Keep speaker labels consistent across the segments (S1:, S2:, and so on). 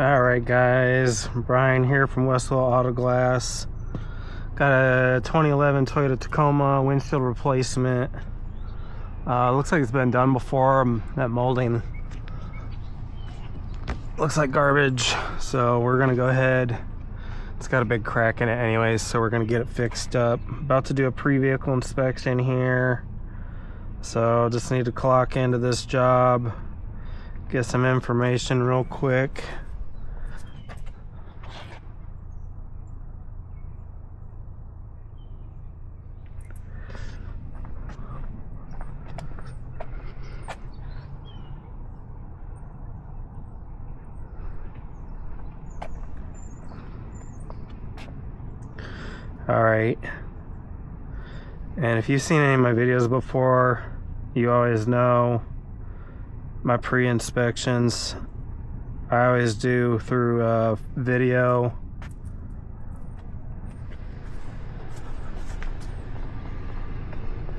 S1: Alright guys, Brian here from Westwell Auto Glass. Got a 2011 Toyota Tacoma windshield replacement. Looks like it's been done before. That molding looks like garbage, so we're gonna go ahead. It's got a big crack in it anyways, so we're gonna get it fixed up. About to do a pre-vehicle inspection here, so just need to clock into this job, get some information real quick. Alright, and if you've seen any of my videos before, you always know my pre-inspections I always do through video.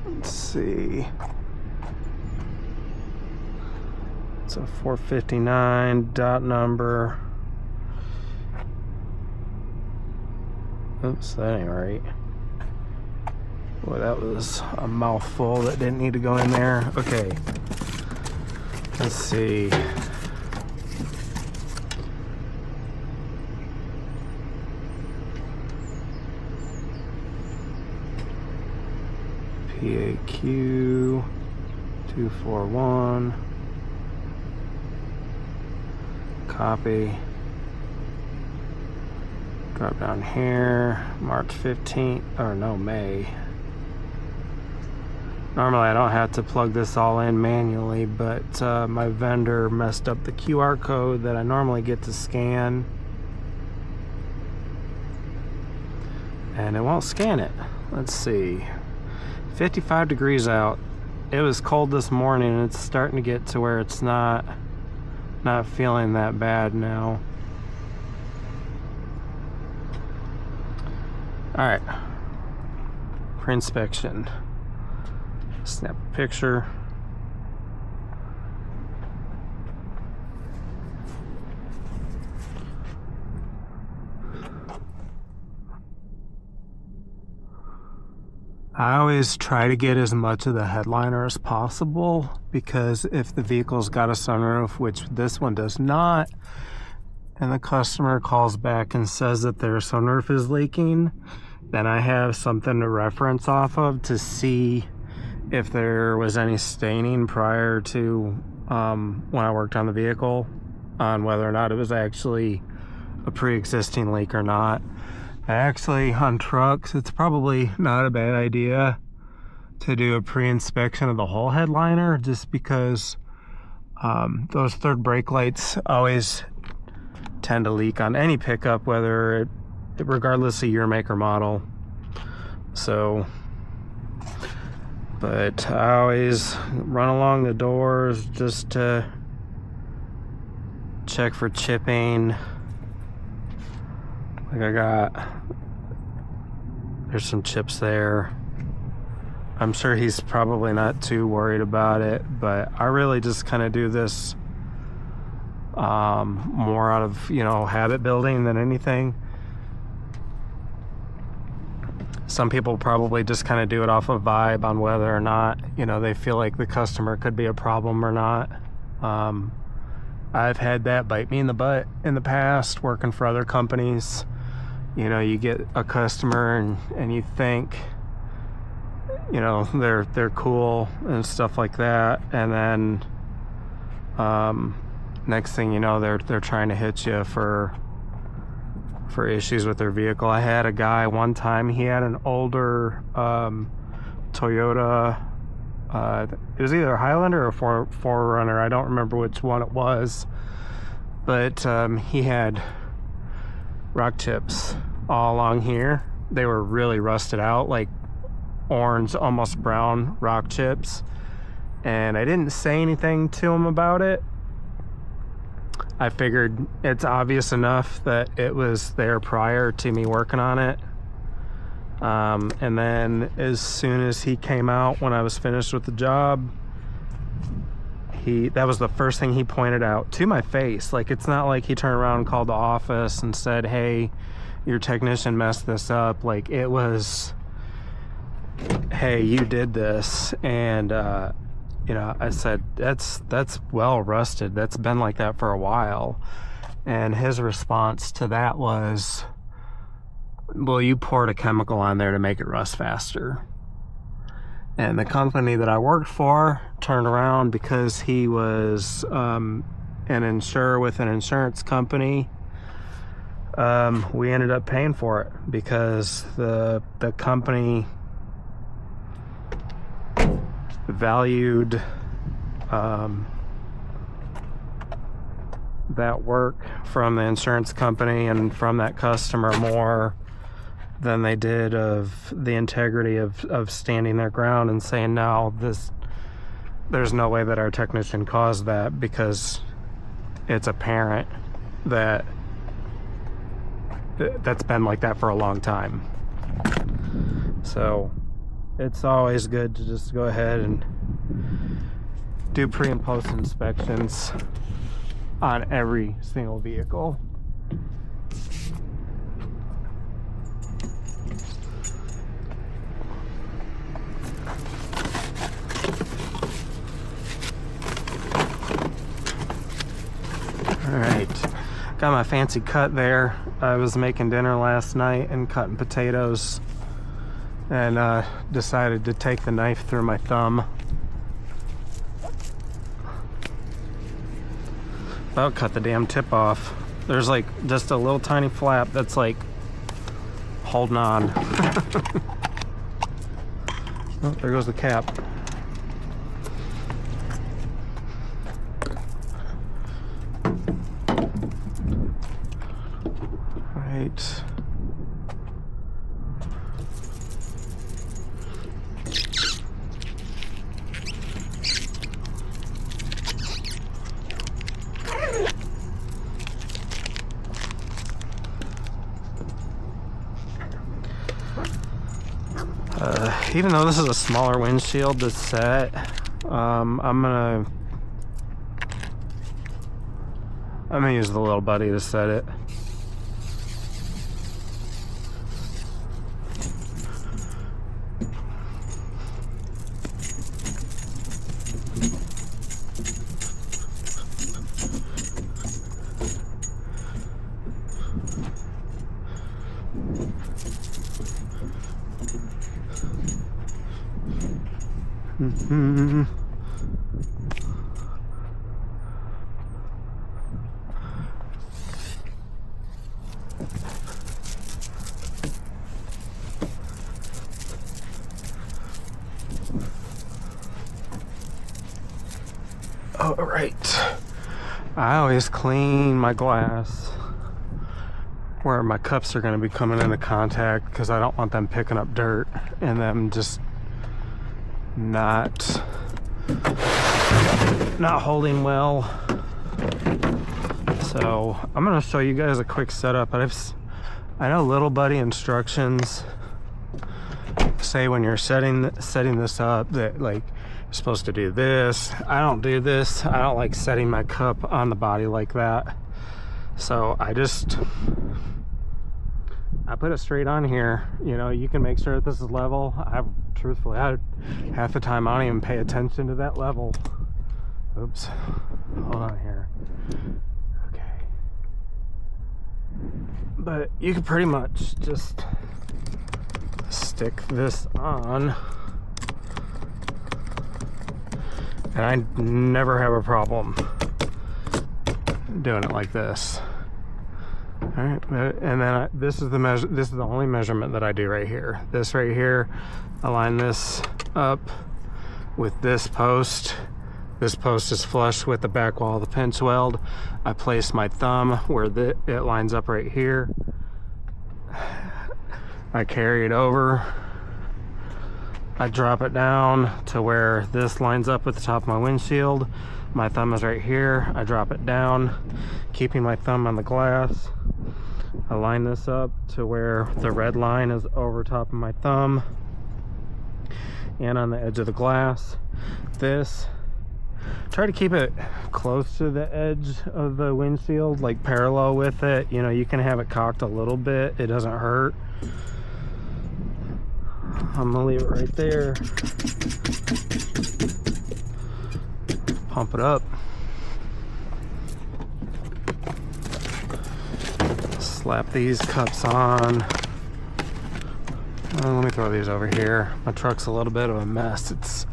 S1: Let's see, it's a 459 dot number. Oops, that ain't right. Boy, that was a mouthful that didn't need to go in there. Okay, let's see. PAQ 241. Copy. Drop down here, March 15th, or no, May. Normally I don't have to plug this all in manually, but my vendor messed up the QR code that I normally get to scan, and it won't scan it. Let's see, 55 degrees out. It was cold this morning, and it's starting to get to where it's not feeling that bad now. All right, pre-inspection. Snap a picture. I always try to get as much of the headliner as possible, because if the vehicle's got a sunroof, which this one does not, and the customer calls back and says that their sunroof is leaking, then I have something to reference off of to see if there was any staining prior to when I worked on the vehicle, on whether or not it was actually a pre-existing leak or not. Actually, on trucks, it's probably not a bad idea to do a pre-inspection of the whole headliner, just because those third brake lights always tend to leak on any pickup, regardless of your make or model. So, but I always run along the doors just to check for chipping. Like there's some chips there. I'm sure he's probably not too worried about it, but I really just kind of do this more out of, habit building than anything. Some people probably just kind of do it off of vibe on whether or not, they feel like the customer could be a problem or not. I've had that bite me in the butt in the past, working for other companies. You get a customer and you think, they're cool and stuff like that, and then next thing you know, they're trying to hit you for issues with their vehicle. I had a guy one time, he had an older Toyota, it was either a Highlander or a 4Runner, I don't remember which one it was, but he had rock chips all along here. They were really rusted out, like orange, almost brown rock chips, and I didn't say anything to him about it. I figured it's obvious enough that it was there prior to me working on it. And then as soon as he came out, when I was finished with the job, that was the first thing he pointed out to my face. Like, it's not like he turned around and called the office and said, hey, your technician messed this up. Like, it was, hey, you did this. And you know, I said, that's well rusted, that's been like that for a while. And his response to that was, well, you poured a chemical on there to make it rust faster. And the company that I worked for turned around, because he was an insurer with an insurance company. We ended up paying for it because the company valued that work from the insurance company and from that customer more than they did of the integrity of standing their ground and saying, no, there's no way that our technician caused that, because it's apparent that that's been like that for a long time. So it's always good to just go ahead and do pre and post inspections on every single vehicle. Alright, got my fancy cut there. I was making dinner last night and cutting potatoes, and decided to take the knife through my thumb. About cut the damn tip off. There's like just a little tiny flap that's like holding on. Oh, there goes the cap. Right. Even though this is a smaller windshield to set, I'm gonna use the little buddy to set it. All right. I always clean my glass where my cups are going to be coming into contact, because I don't want them picking up dirt and them just not holding well. So I'm going to show you guys a quick setup. I know little buddy instructions say when you're setting this up that, like, you're supposed to do this. I don't do this. I don't like setting my cup on the body like that. So I put it straight on here. You know, you can make sure that this is level. Truthfully, half the time I don't even pay attention to that level. Oops. Hold on here. Okay. But you can pretty much just stick this on, and I never have a problem doing it like this. All right, and then this is the only measurement that I do right here. This right here, I line this up with this post. This post is flush with the back wall of the pinch weld. I place my thumb where it lines up right here. I carry it over. I drop it down to where this lines up with the top of my windshield. My thumb is right here. I drop it down, keeping my thumb on the glass. I line this up to where the red line is over top of my thumb and on the edge of the glass. This Try to keep it close to the edge of the windshield, like parallel with it. You know, you can have it cocked a little bit, it doesn't hurt. I'm gonna leave it right there. Pump it up. Slap these cups on. Let me throw these over here. My truck's a little bit of a mess. It's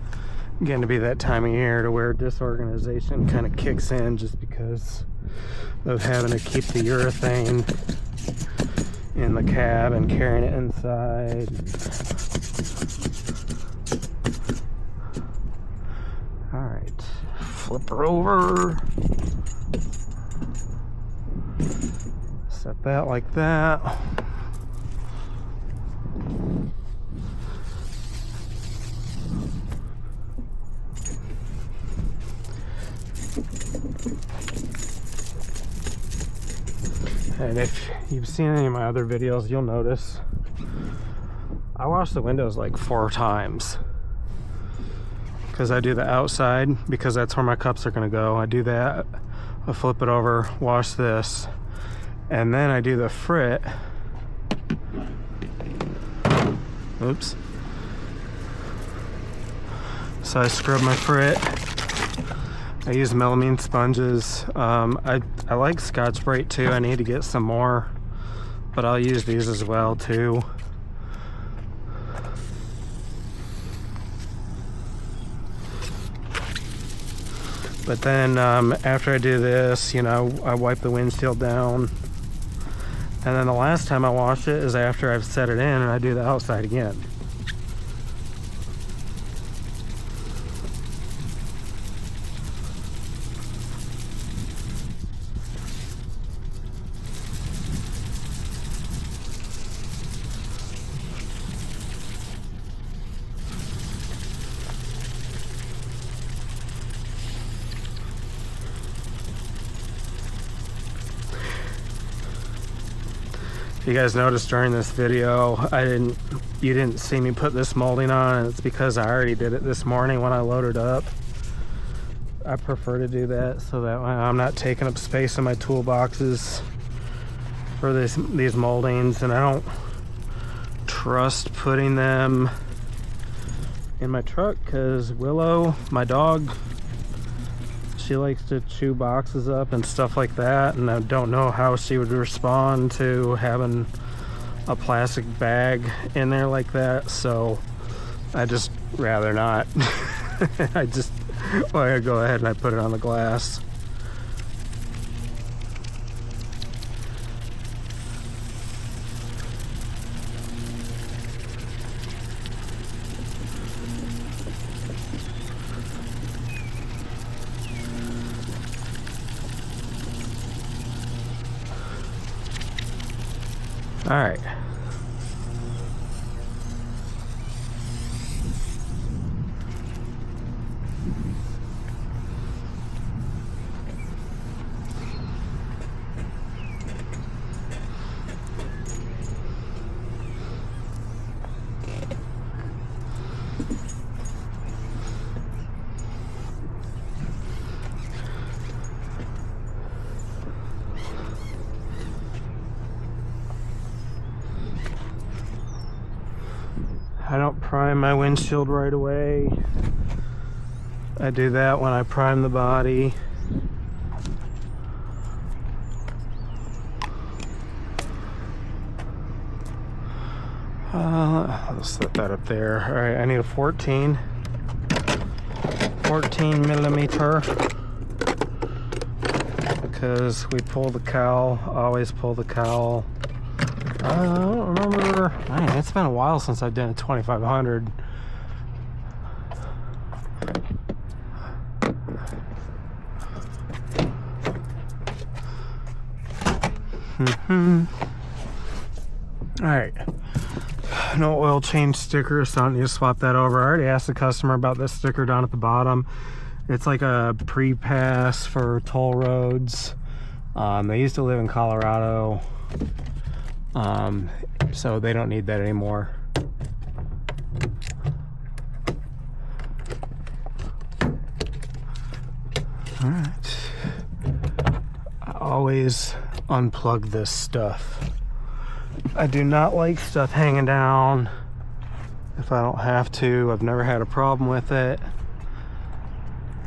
S1: getting to be that time of year to where disorganization kind of kicks in just because of having to keep the urethane in the cab and carrying it inside. Alright, flip her over. Set that like that. And if you've seen any of my other videos, you'll notice I wash the windows like 4 times. Because I do the outside, because that's where my cups are going to go. I do that, I flip it over, wash this, and then I do the frit. Oops. So I scrub my frit. I use melamine sponges. I like Scotch-Brite too. I need to get some more, but I'll use these as well too. But then after I do this, you know, I wipe the windshield down. And then the last time I wash it is after I've set it in, and I do the outside again. If you guys noticed during this video, you didn't see me put this molding on, and it's because I already did it this morning when I loaded up. I prefer to do that so that I'm not taking up space in my toolboxes for these moldings, and I don't trust putting them in my truck because Willow, my dog, she likes to chew boxes up and stuff like that, and I don't know how she would respond to having a plastic bag in there like that, so I just rather not. I go ahead and I put it on the glass. All right. I don't prime my windshield right away. I do that when I prime the body. I'll set that up there. All right, I need a 14 millimeter because we pull the cowl, always pull the cowl. I don't remember. Man, it's been a while since I've done a 2500. Alright. No oil change sticker, so I don't need to swap that over. I already asked the customer about this sticker down at the bottom. It's like a pre-pass for toll roads. They used to live in Colorado. So they don't need that anymore. Alright. I always unplug this stuff. I do not like stuff hanging down if I don't have to. I've never had a problem with it.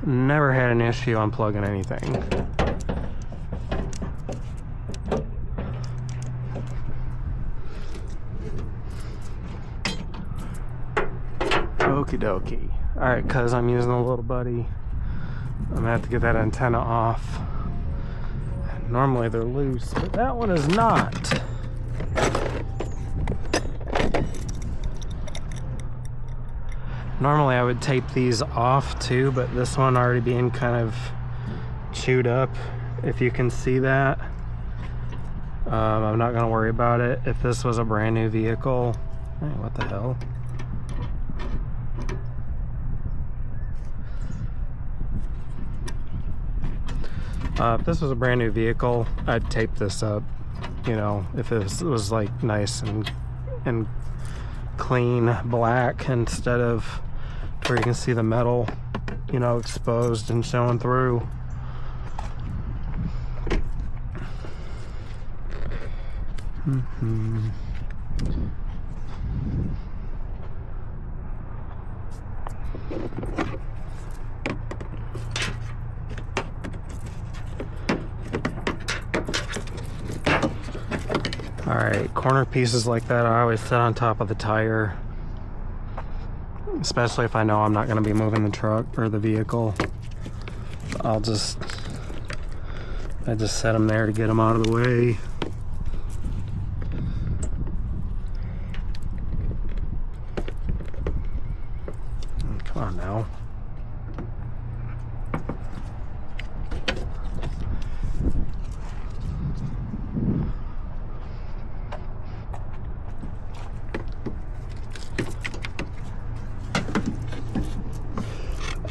S1: Never had an issue unplugging anything. Okie dokie. Alright, cuz I'm using a little buddy, I'm gonna have to get that antenna off. Normally they're loose, but that one is not. Normally I would tape these off too, but this one already being kind of chewed up, if you can see that. I'm not gonna worry about it. If this was a brand new vehicle, hey, what the hell? If this was a brand new vehicle, I'd tape this up, you know, if it was like nice and clean black instead of where you can see the metal, you know, exposed and showing through. Alright, corner pieces like that I always set on top of the tire, especially if I know I'm not going to be moving the truck or the vehicle. I just set them there to get them out of the way. Come on now.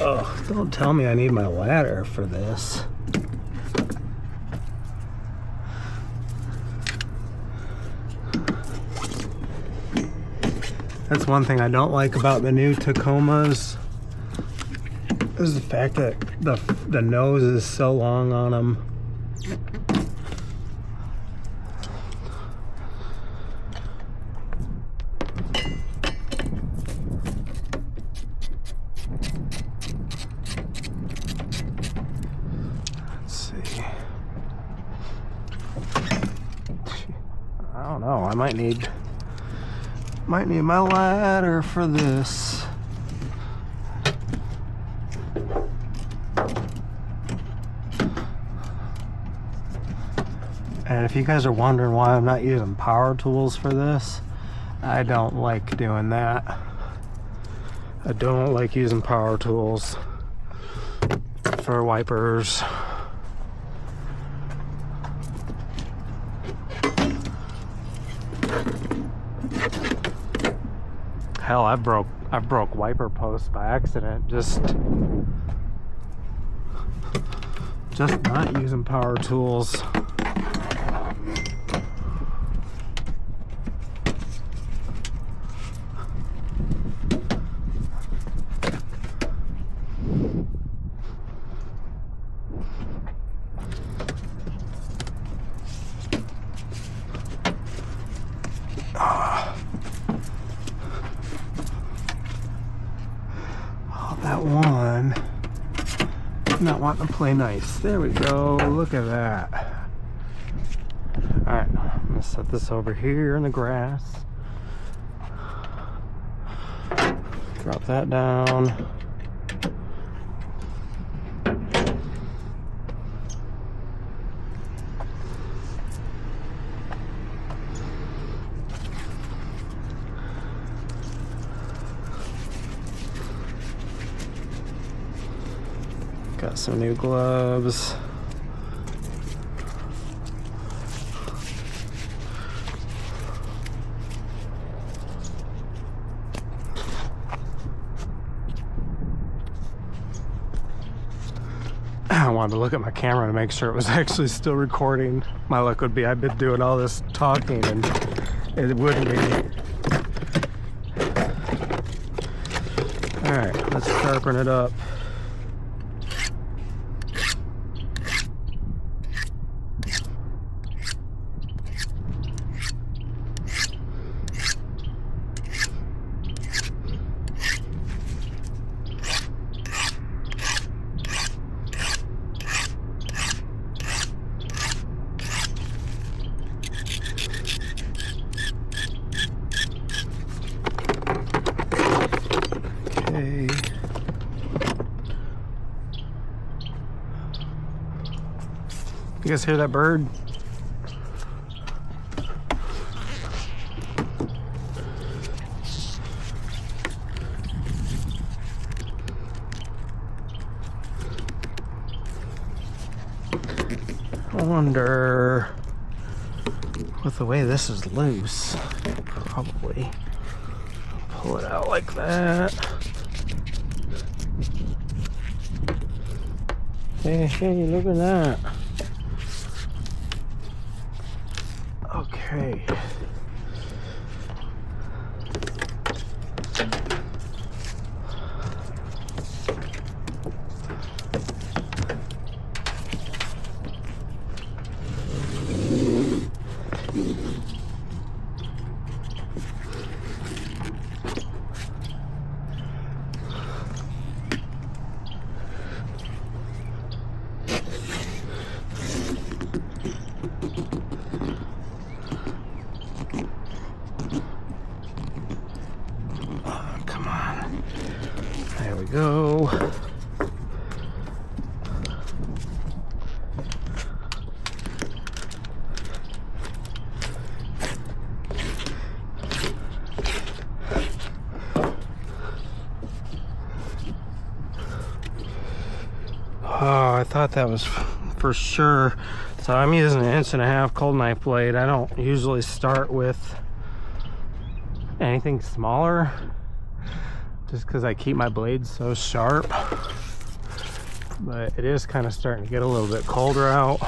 S1: Oh, don't tell me I need my ladder for this. That's one thing I don't like about the new Tacomas, is the fact that the nose is so long on them. I don't know, I might need my ladder for this. And if you guys are wondering why I'm not using power tools for this, I don't like doing that. I don't like using power tools for wipers. Hell, I broke wiper posts by accident, just not using power tools. That one, not wanting to play nice. There we go, look at that. Alright, I'm gonna set this over here in the grass. Drop that down. Got some new gloves. I wanted to look at my camera to make sure it was actually still recording. My luck would be I've been doing all this talking and it wouldn't be. Alright, let's sharpen it up. You guys hear that bird? I wonder, with the way this is loose, probably pull it out like that. Hey, look at that. Okay. There we go. Oh, I thought that was for sure. So I'm using an 1.5 inch cold knife blade. I don't usually start with anything smaller, just because I keep my blades so sharp. But it is kind of starting to get a little bit colder out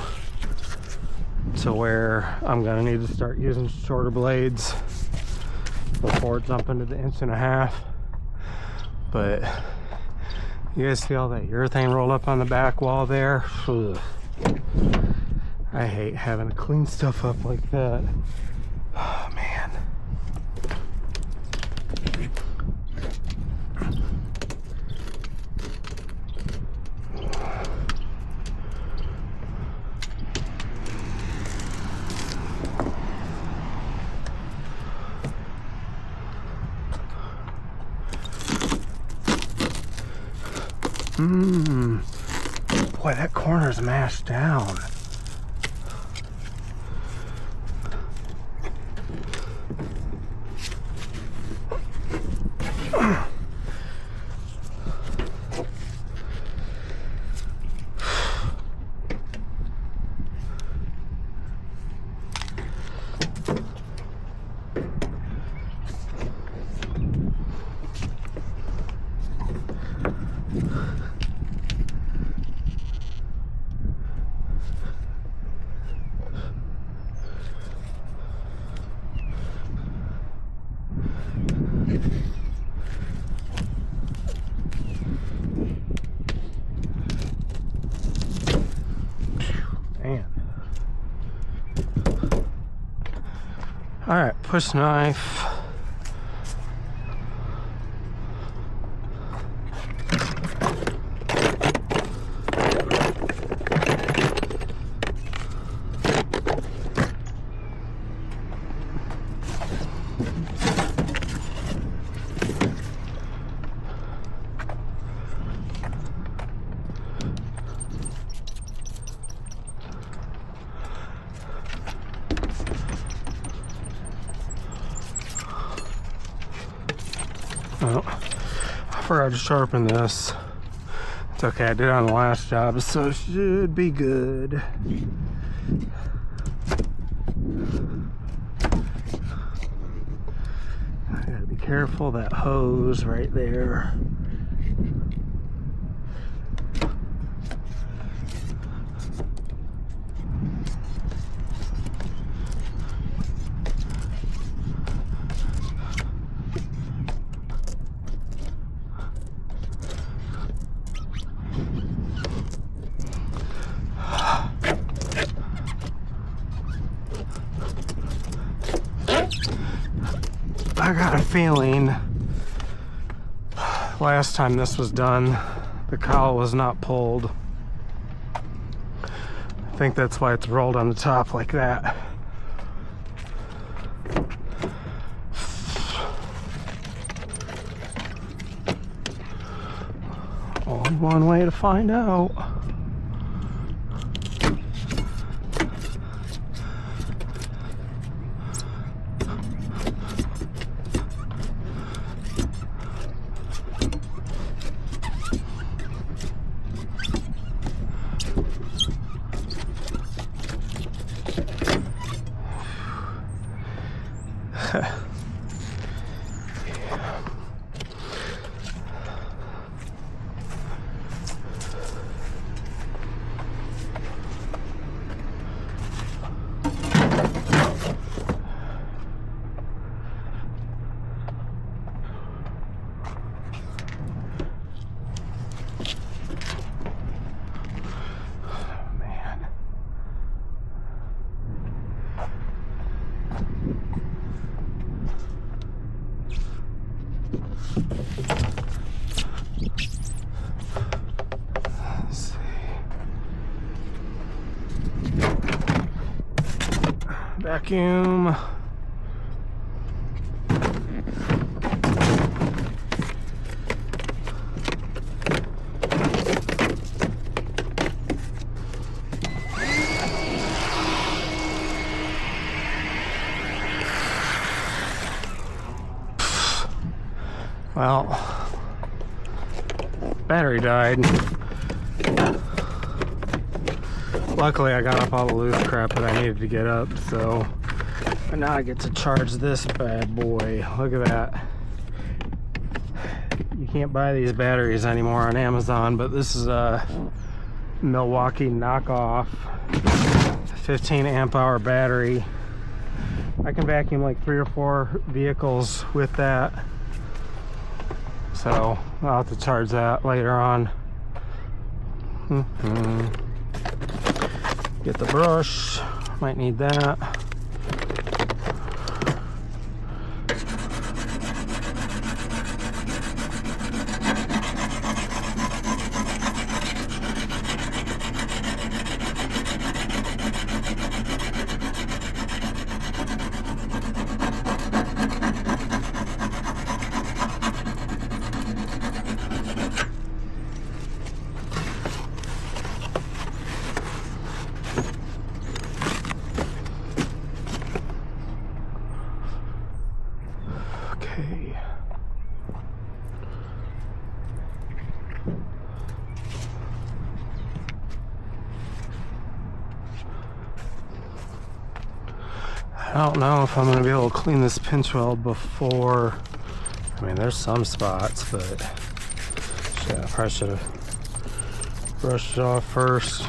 S1: to where I'm gonna need to start using shorter blades before jumping to the 1.5 inch. But you guys see all that urethane rolled up on the back wall there? Ugh. I hate having to clean stuff up like that. Oh man. Boy, that corner's mashed down. All right, push knife. Oh, I forgot to sharpen this. It's okay, I did it on the last job, so it should be good. I gotta be careful, that hose right there. I got a feeling last time this was done, the cowl was not pulled. I think that's why it's rolled on the top like that. Only one way to find out. Vacuum. Well, battery died. Luckily, I got up all the loose crap that I needed to get up, so now I get to charge this bad boy. Look at that. You can't buy these batteries anymore on Amazon, but this is a Milwaukee knockoff 15 amp hour battery. I can vacuum like 3 or 4 vehicles with that. So I'll have to charge that later on. Get the brush, might need that. I don't know if I'm going to be able to clean this pinch weld before. I mean, there's some spots, but shit, I probably should have brushed it off first.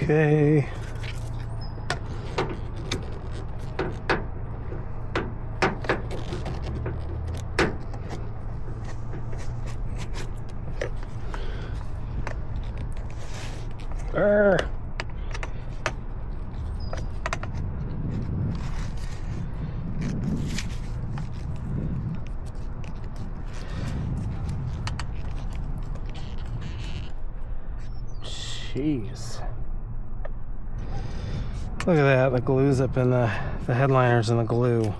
S1: Okay. Jeez. Look at that, the glue's up in the headliners and the glue.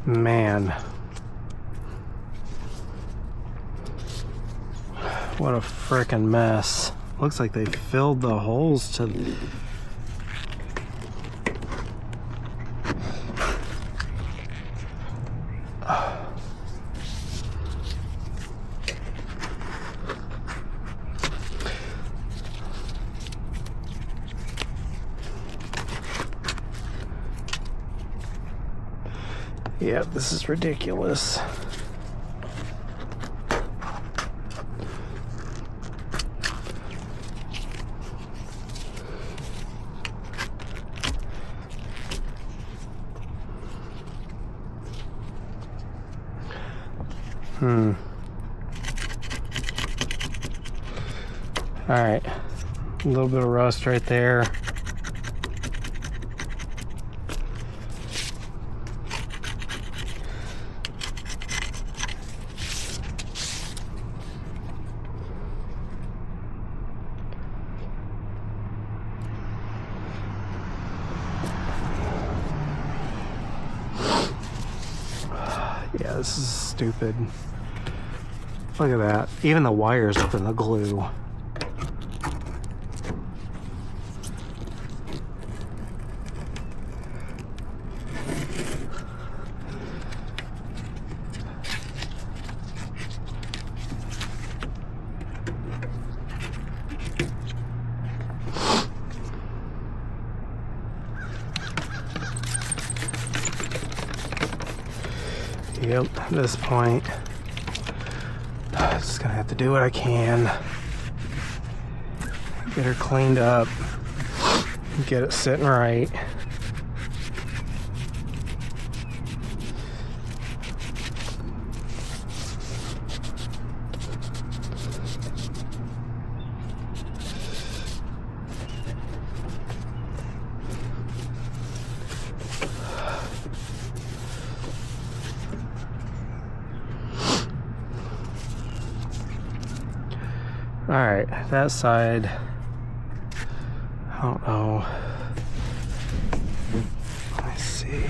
S1: Man. What a frickin' mess. Looks like they filled the holes to... Yeah, this is ridiculous. Alright, a little bit of rust right there. Yeah, this is stupid. Look at that. Even the wires up in the glue. Yep, at this point, I'm just gonna have to do what I can. Get her cleaned up, get it sitting right. Alright, that side, I don't know. Let me see.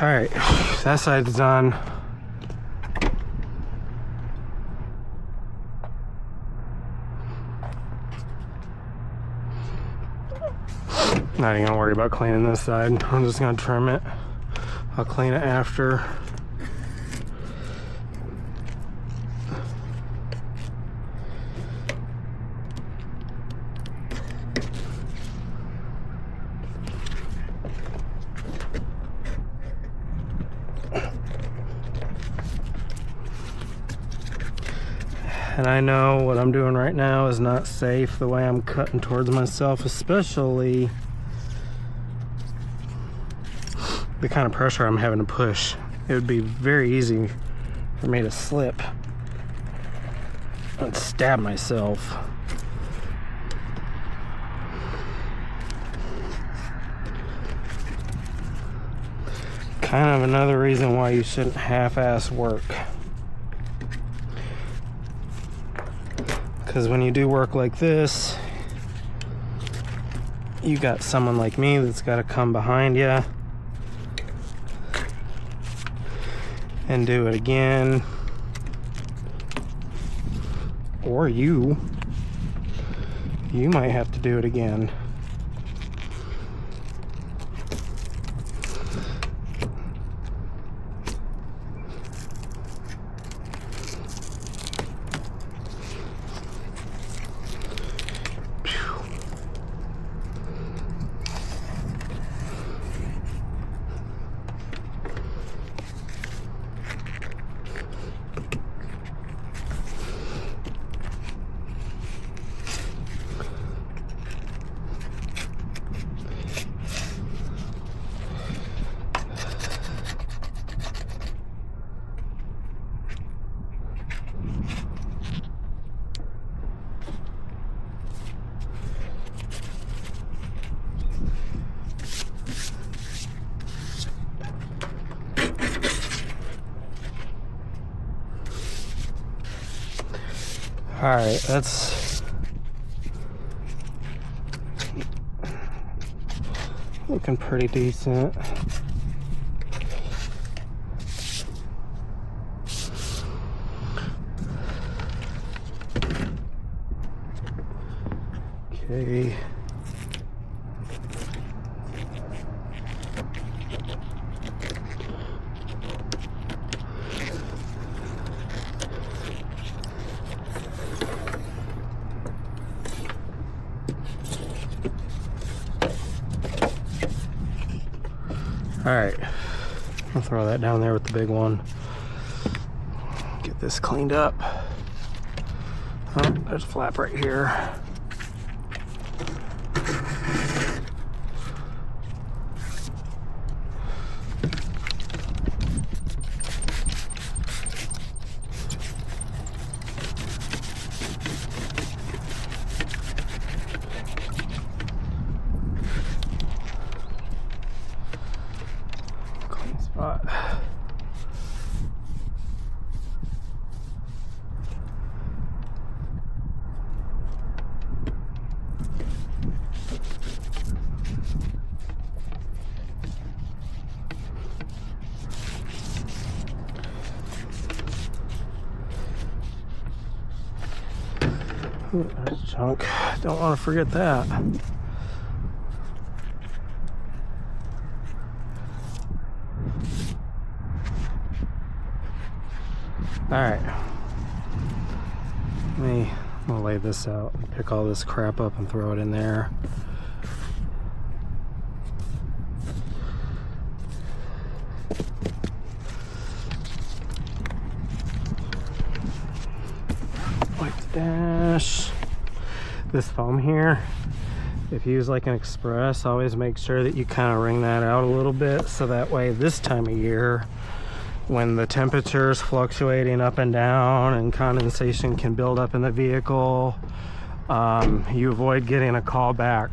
S1: Alright, that side's done. Not even gonna worry about cleaning this side. I'm just gonna trim it. I'll clean it after. And I know what I'm doing right now is not safe, the way I'm cutting towards myself, especially the kind of pressure I'm having to push. It would be very easy for me to slip and stab myself. Kind of another reason why you shouldn't half-ass work. Because when you do work like this, you got someone like me that's got to come behind you and do it again. Or you might have to do it again. Alright, that's looking pretty decent. Okay. Alright, I'll throw that down there with the big one. Get this cleaned up. Oh, there's a flap right here. Spot. Ooh, there's a chunk. Don't want to forget that. Alright, I'll lay this out and pick all this crap up and throw it in there. Wipe the dash. This foam here, if you use like an express, always make sure that you kind of wring that out a little bit, so that way this time of year, when the temperature is fluctuating up and down and condensation can build up in the vehicle, you avoid getting a call back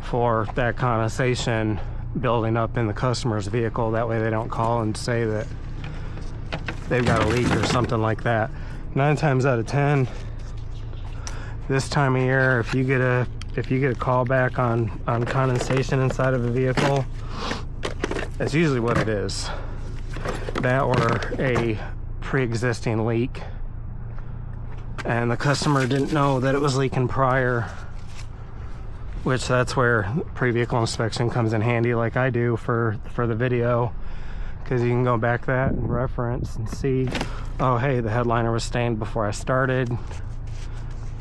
S1: for that condensation building up in the customer's vehicle. That way they don't call and say that they've got a leak or something like that. 9 times out of 10, this time of year, if you get a call back on condensation inside of a vehicle, that's usually what it is. That or a pre-existing leak, and the customer didn't know that it was leaking prior, which that's where pre-vehicle inspection comes in handy, like I do for the video, because you can go back that and reference and see, oh hey, the headliner was stained before I started.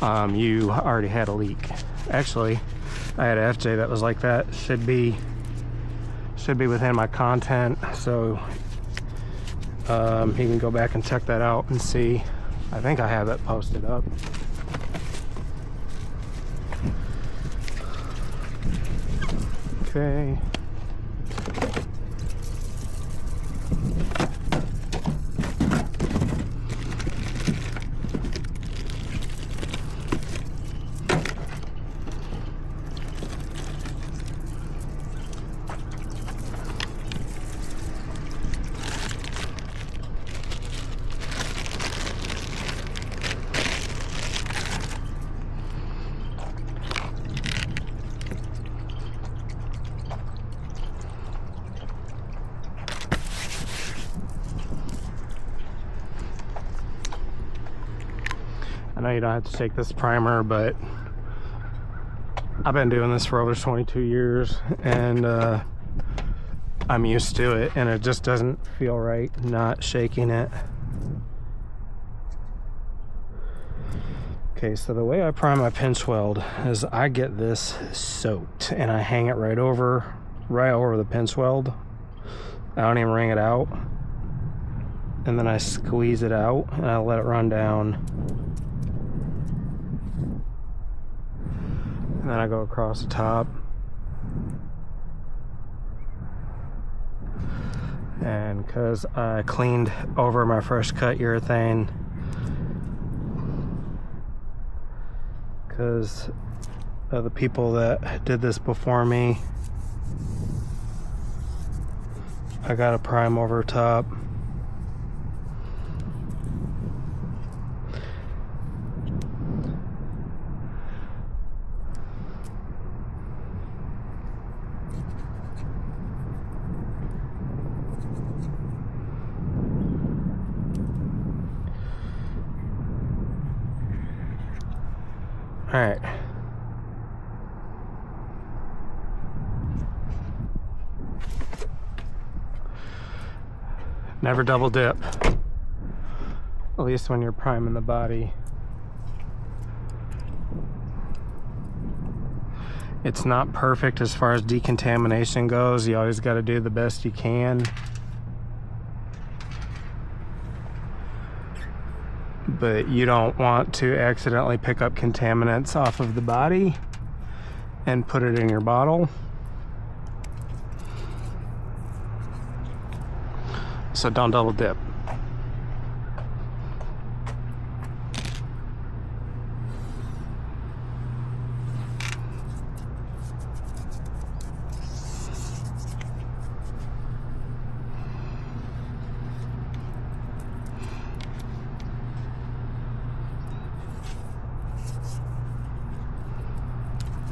S1: You already had a leak. Actually, I had an FJ that was like that. Should be within my content, so he can go back and check that out and see. I think I have it posted up. Okay. I know you don't have to take this primer, but I've been doing this for over 22 years, and I'm used to it, and it just doesn't feel right not shaking it. Okay, so the way I prime my pinch weld is I get this soaked and I hang it right over the pinch weld. I don't even wring it out, and then I squeeze it out and I let it run down. And then I go across the top. And because I cleaned over my fresh cut urethane, because of the people that did this before me, I got a prime over top. Alright. Never double dip. At least when you're priming the body. It's not perfect as far as decontamination goes. You always got to do the best you can. But you don't want to accidentally pick up contaminants off of the body and put it in your bottle. So don't double dip.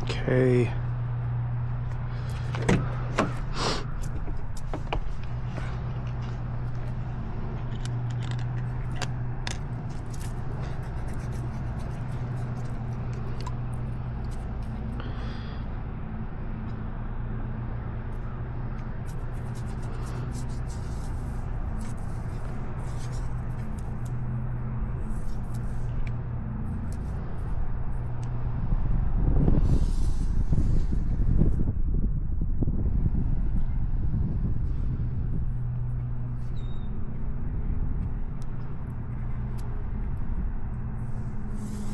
S1: Okay.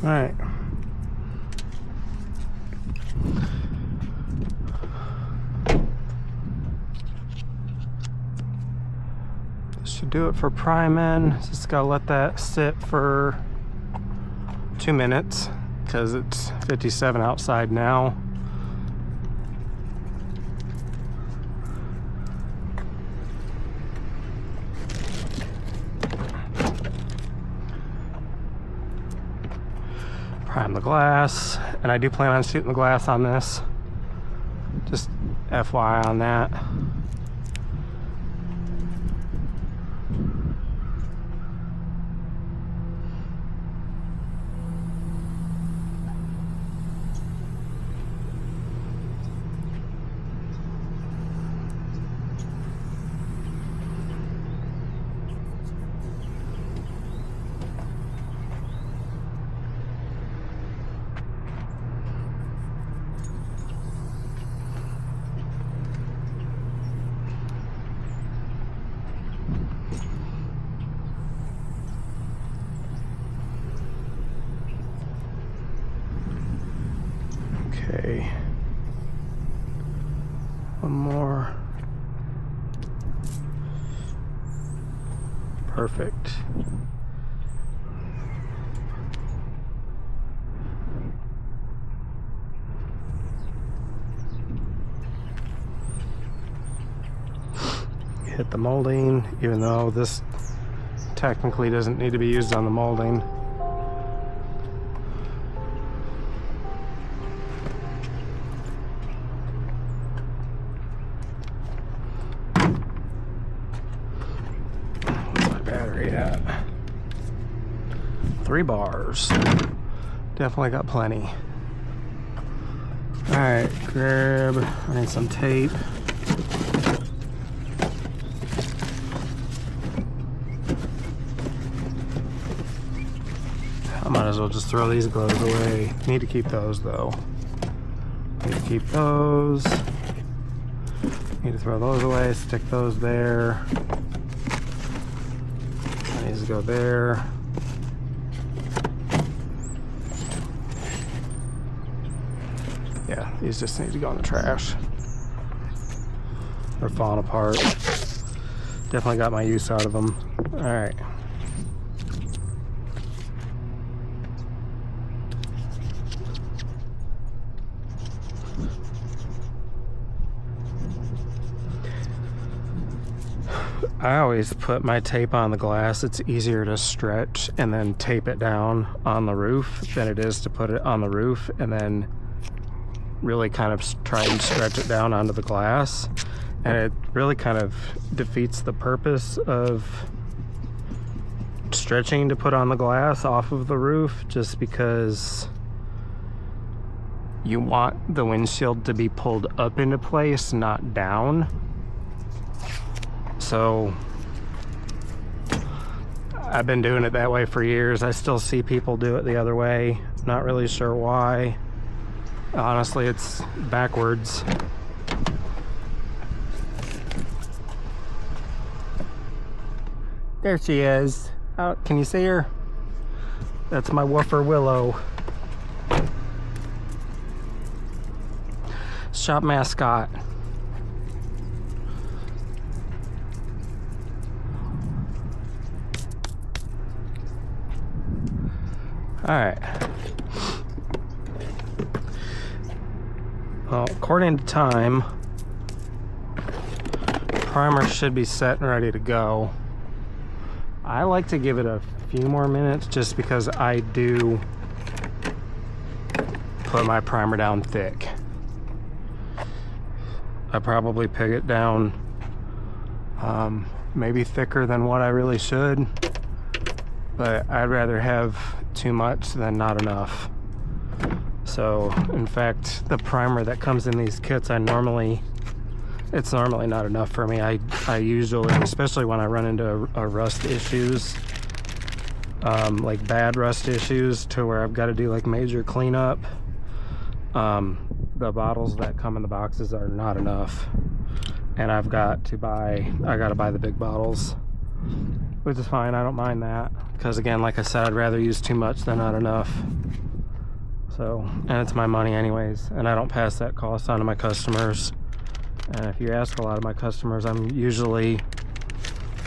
S1: All right. This should do it for priming. Just gotta let that sit for 2 minutes because it's 57 outside now. Prime the glass, and I do plan on shooting the glass on this. Just FYI on that. Okay, one more. Perfect. Hit the molding, even though this technically doesn't need to be used on the molding. Battery at 3 bars. Definitely got plenty. All right, grab, I need some tape. I might as well just throw these gloves away. Need to keep those though. Need to keep those. Need to throw those away, stick those there. Needs to go there. Yeah, these just need to go in the trash. They're falling apart. Definitely got my use out of them. All right. I always put my tape on the glass. It's easier to stretch and then tape it down on the roof than it is to put it on the roof and then really kind of try and stretch it down onto the glass. And it really kind of defeats the purpose of stretching to put on the glass off of the roof, just because you want the windshield to be pulled up into place, not down. So I've been doing it that way for years. I still see people do it the other way. Not really sure why. Honestly, it's backwards. There she is. Oh, can you see her? That's my woofer Willow. Shop mascot. All right. Well, according to time, primer should be set and ready to go. I like to give it a few more minutes just because I do put my primer down thick. I probably pig it down maybe thicker than what I really should, but I'd rather have too much than not enough. So in fact, the primer that comes in these kits, it's normally not enough for me. I usually, especially when I run into rust issues, like bad rust issues to where I've got to do like major cleanup, the bottles that come in the boxes are not enough, and I gotta buy the big bottles, which is fine. I don't mind that, because again, like I said, I'd rather use too much than not enough. So, and it's my money anyways, and I don't pass that cost on to my customers. And if you ask a lot of my customers, I'm usually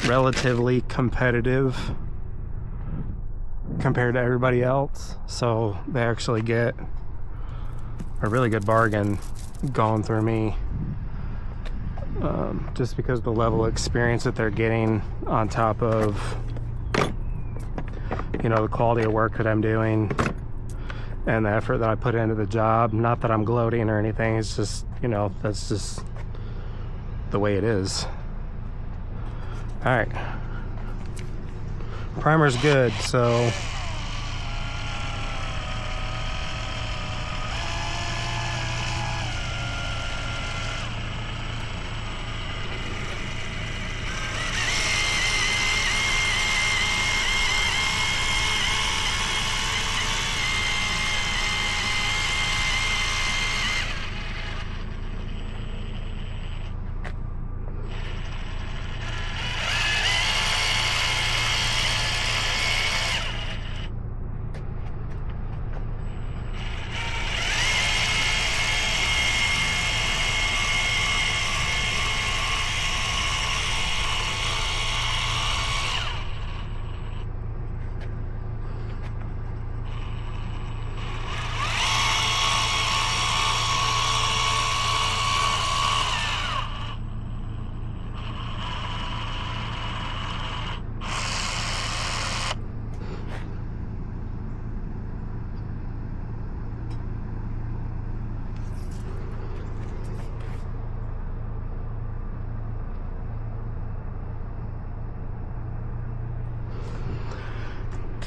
S1: relatively competitive compared to everybody else, so they actually get a really good bargain going through me, just because the level of experience that they're getting on top of, you know, the quality of work that I'm doing and the effort that I put into the job. Not that I'm gloating or anything, it's just, you know, that's just the way it is. All right, primer's good, so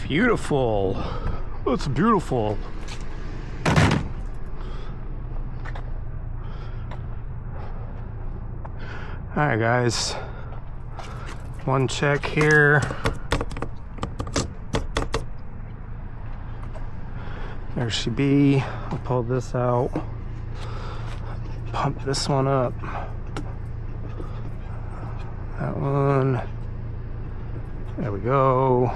S1: beautiful. It's beautiful. All right, guys. One check here. There she be. I'll pull this out. Pump this one up. That one. There we go.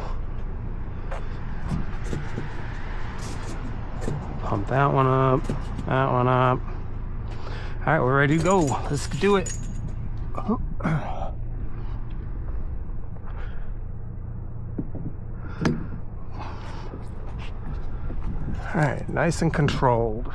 S1: Pump that one up, that one up. All right, we're ready to go. Let's do it. All right, nice and controlled.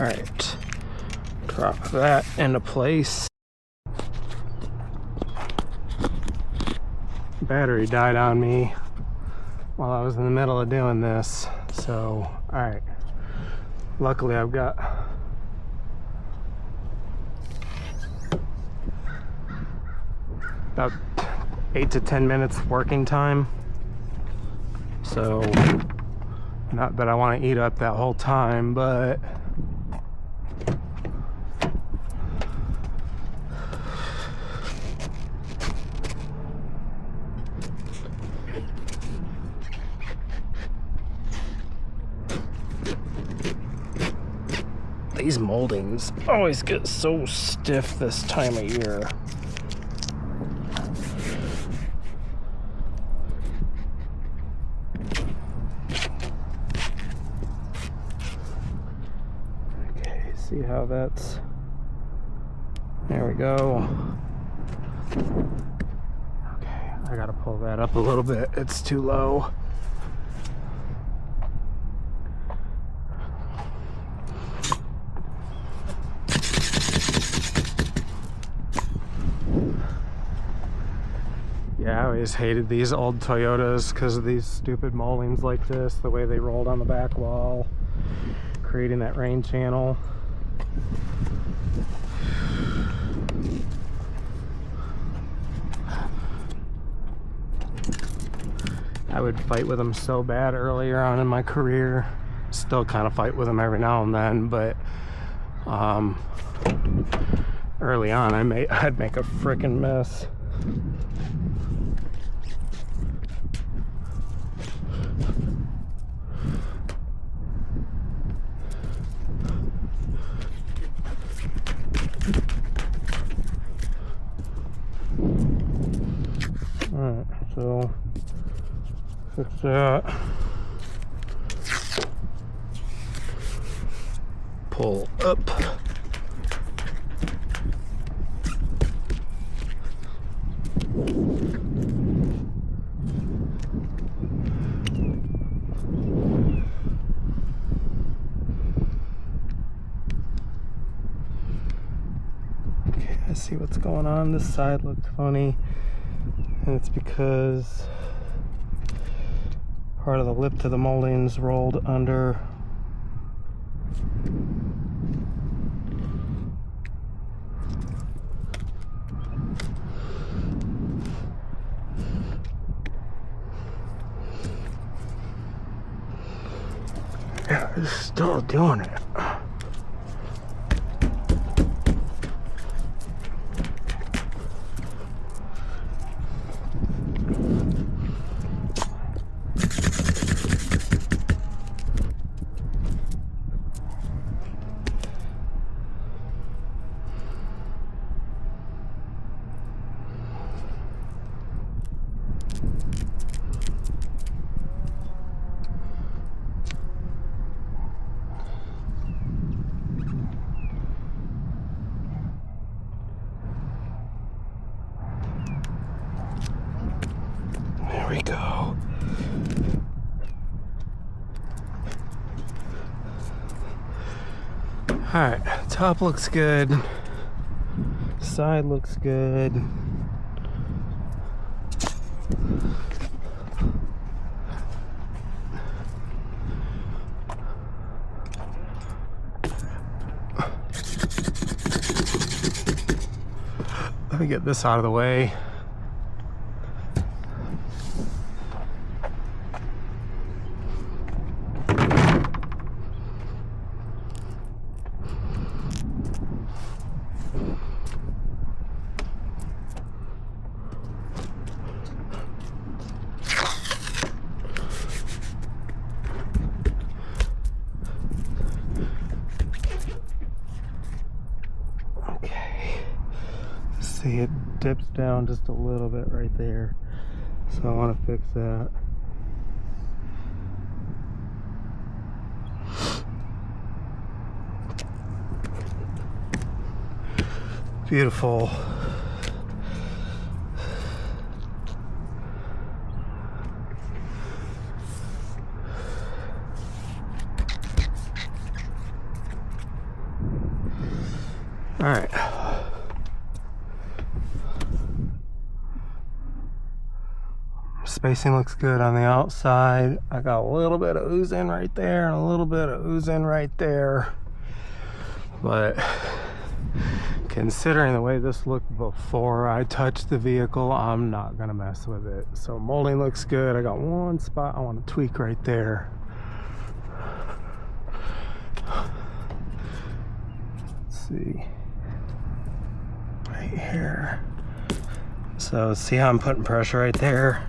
S1: Alright, drop that into place. Battery died on me while I was in the middle of doing this, so alright. Luckily I've got about 8 to 10 minutes working time, so not that I want to eat up that whole time, but these moldings always get so stiff this time of year. Okay, see how that's... There we go. Okay, I gotta pull that up a little bit. It's too low. Yeah, I always hated these old Toyotas because of these stupid moldings like this, the way they rolled on the back wall, creating that rain channel. I would fight with them so bad earlier on in my career. Still kind of fight with them every now and then, but early on I'd make a freaking mess. Alright, so fix that. Pull up. Okay, I see what's going on. This side looks funny, and it's because part of the lip to the moldings rolled under. Yeah, it's still doing it. There we go. Alright, top looks good. Side looks good. Let me get this out of the way. See, it dips down just a little bit right there, so I want to fix that. Beautiful. All right. Spacing looks good on the outside. I got a little bit of ooze in right there and a little bit of ooze in right there. But considering the way this looked before I touched the vehicle, I'm not gonna mess with it. So molding looks good. I got one spot I want to tweak right there. Let's see. Right here. So see how I'm putting pressure right there?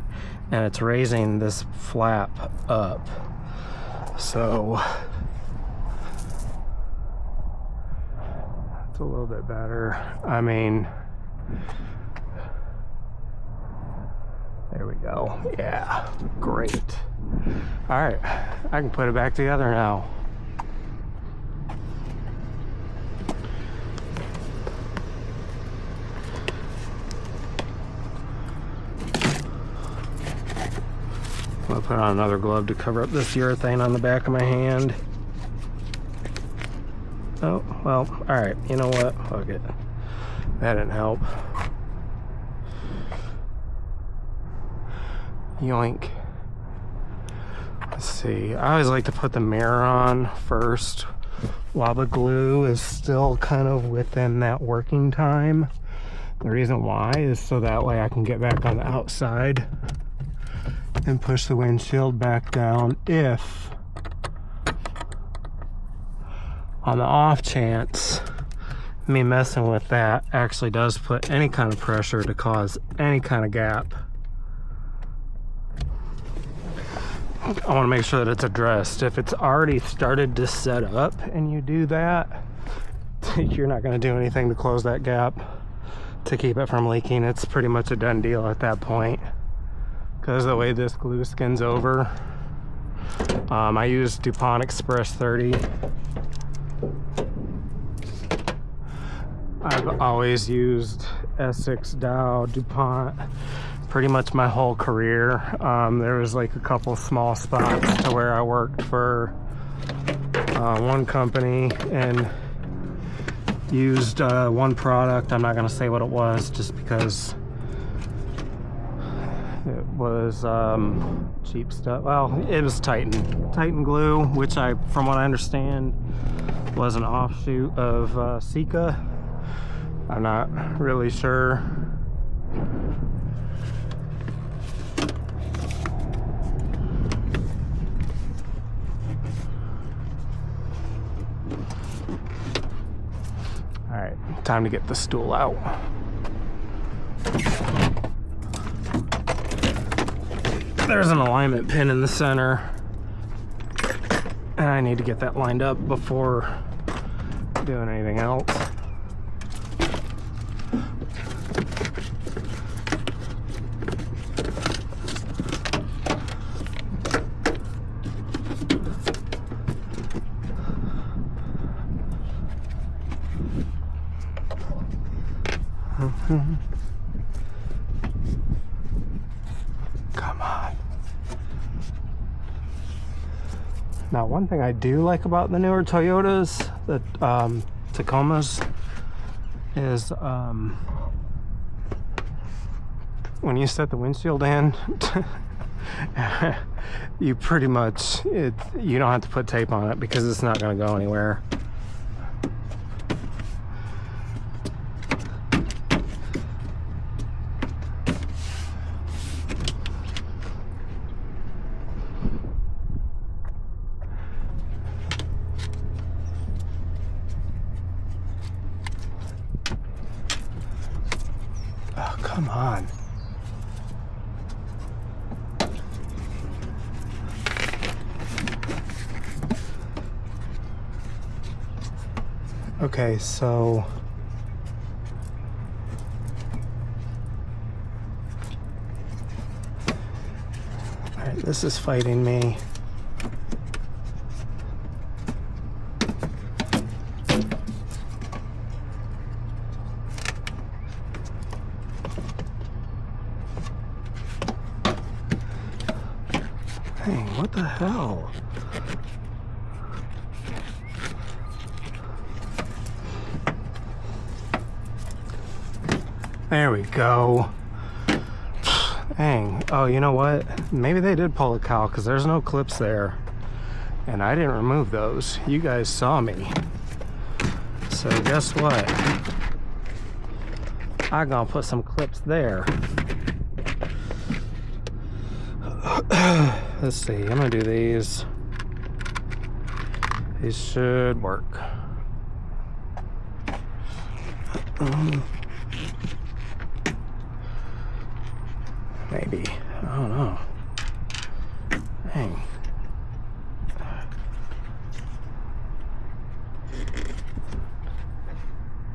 S1: And it's raising this flap up. So it's a little bit better. I mean, there we go. Yeah, great. All right, I can put it back together now. I'll put on another glove to cover up this urethane on the back of my hand. Oh, well, all right, you know what? Fuck it. That didn't help. Yoink. Let's see. I always like to put the mirror on first while the glue is still kind of within that working time. The reason why is so that way I can get back on the outside and push the windshield back down if, on the off chance, me messing with that actually does put any kind of pressure to cause any kind of gap. I want to make sure that it's addressed. If it's already started to set up and you do that, you're not going to do anything to close that gap to keep it from leaking. It's pretty much a done deal at that point. Because of the way this glue skins over. I use DuPont Express 30. I've always used Essex, Dow, DuPont pretty much my whole career. There was like a couple small spots to where I worked for one company and used one product. I'm not going to say what it was just because it was cheap stuff. Well, it was Titan glue, which from what I understand, was an offshoot of Sika. I'm not really sure. All right, time to get the stool out. There's an alignment pin in the center, and I need to get that lined up before doing anything else. Come on. Now, one thing I do like about the newer Toyotas, the Tacomas, is when you set the windshield in, you pretty much, you don't have to put tape on it because it's not going to go anywhere. Oh, come on. Okay, so all right, this is fighting me. Dang, what the hell? There we go. Dang. Oh, you know what? Maybe they did pull a cowl because there's no clips there. And I didn't remove those. You guys saw me. So guess what? I'm gonna put some clips there. Let's see. I'm gonna do these. These should work. Maybe. I don't know. Dang.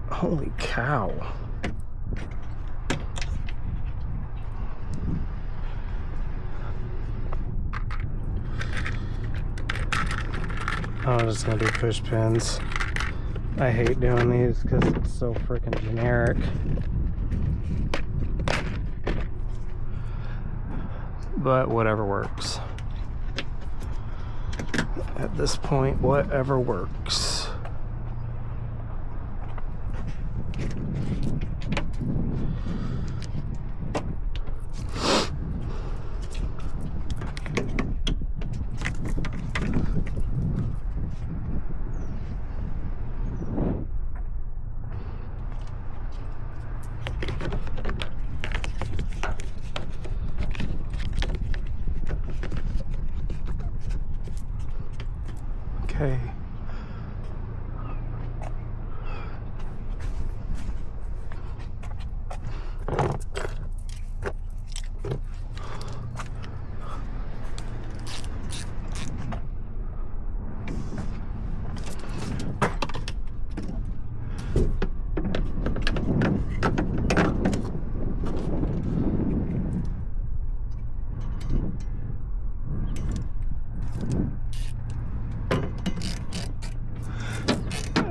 S1: Holy cow. I'm just gonna do push pins. I hate doing these because it's so freaking generic. But whatever works. At this point, whatever works. Okay.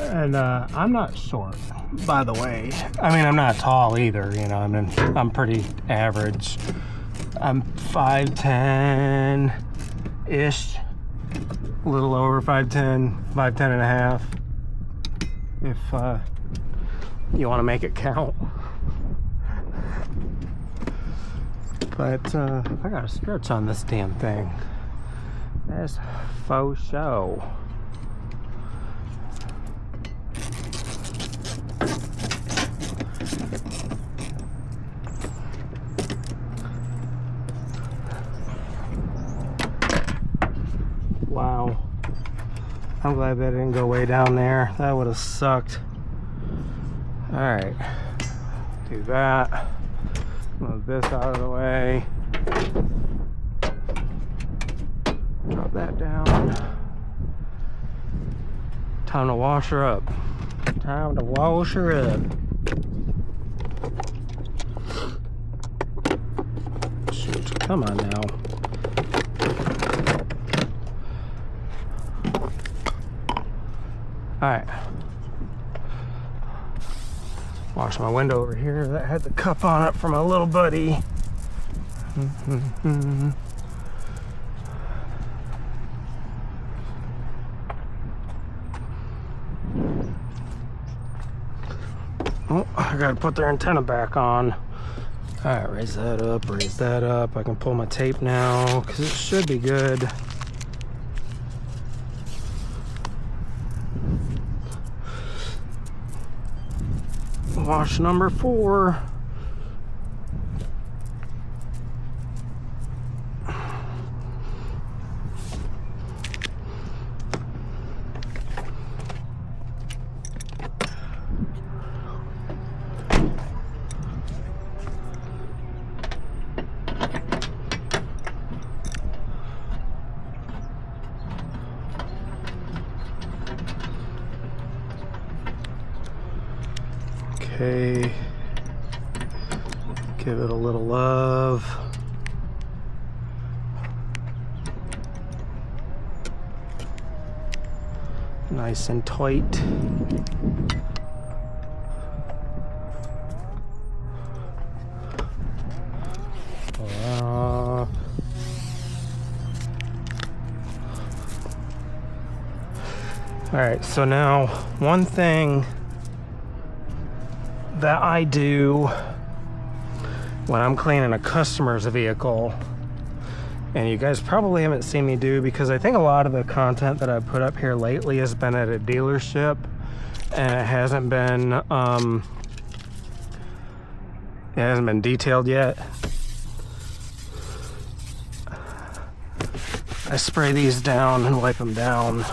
S1: And I'm not short, by the way. I mean, I'm not tall either, you know. I mean, I'm pretty average. I'm 5'10"-ish, a little over 5'10", 5'10" and a half, if you want to make it count. But I got a stretch on this damn thing. That's faux show. Wow. I'm glad that didn't go way down there. That would have sucked. Alright. Do that. Move this out of the way. Drop that down. Time to wash her up. Time to wash her up. Shoot. Come on now. Alright. Wash my window over here. That had the cup on it for my little buddy. Oh, I gotta put their antenna back on. Alright, raise that up, raise that up. I can pull my tape now because it should be good. Wash number 4. Okay, give it a little love. Nice and tight. All right, so now one thing that I do when I'm cleaning a customer's vehicle, and you guys probably haven't seen me do, because I think a lot of the content that I've put up here lately has been at a dealership, and it hasn't been detailed yet. I spray these down and wipe them down.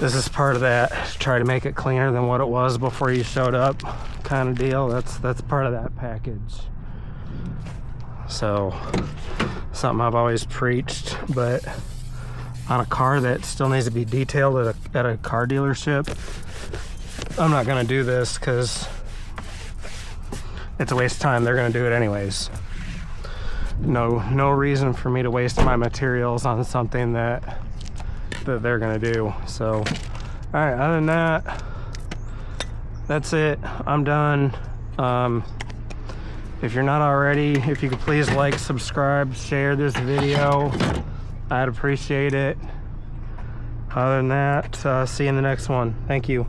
S1: This is part of that, try to make it cleaner than what it was before you showed up kind of deal. That's part of that package. So, something I've always preached, but on a car that still needs to be detailed at a car dealership, I'm not gonna do this because it's a waste of time. They're gonna do it anyways. No reason for me to waste my materials on something that they're gonna do. So, all right, other than that, that's it. I'm done. If you're not already, if you could please like, subscribe, share this video, I'd appreciate it. Other than that, see you in the next one. Thank you.